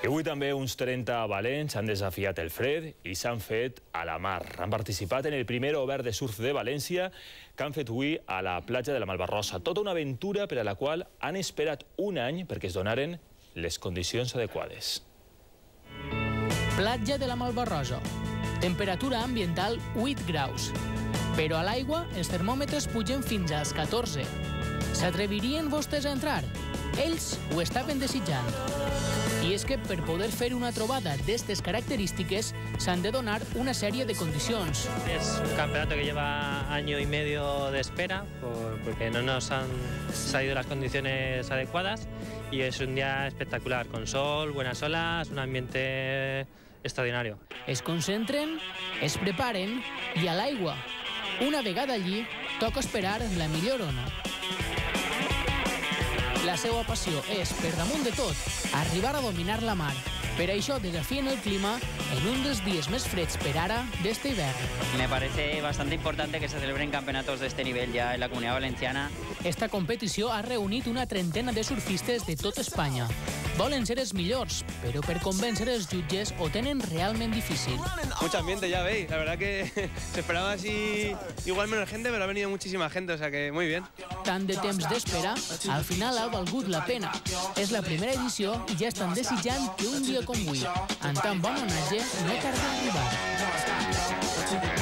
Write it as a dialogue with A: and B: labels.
A: I avui també uns 30 valents han desafiat el fred i s'han fet a la mar. Han participat en el primer obert de surf de València que han fet avui a la platja de la Malvarrosa. Tota una aventura per a la qual han esperat un any perquè es donaren les condicions adequades.
B: Platja de la Malvarrosa. Temperatura ambiental 8 graus. Però a l'aigua els termòmetres pugen fins als 14. S'atrevirien vostès a entrar? Ells ho estaven desitjant. I és que per poder fer una trobada d'aquestes característiques s'han de donar una sèrie de condicions.
C: Es un campeonato que lleva año y medio de espera porque no nos han salido las condiciones adecuadas y es un día espectacular, con sol, buenas olas, un ambiente extraordinario.
B: Es concentren, es preparen i a l'aigua. Una vegada allí, toca esperar la millor ona. La seva passió és, per damunt de tot, arribar a dominar la mar. Per això desafien el clima en un dels dies més freds per ara d'este hivern.
D: Me parece bastante importante que se celebren campeonatos de este nivel ya en la Comunidad Valenciana.
B: Esta competició ha reunit una trentena de surfistes de tot Espanya. Volen ser els millors, però per convèncer els jutges ho tenen realment difícil.
E: Mucho ambiente, ya veis. La verdad que se esperaba así igual menos gente, pero ha venido muchísima gente, o sea que muy bien.
B: Tant de temps d'espera, al final ha valgut la pena. És la primera edició i ja estan desitjant que un dia com avui, en tan bon onatge, no tarda a arribar.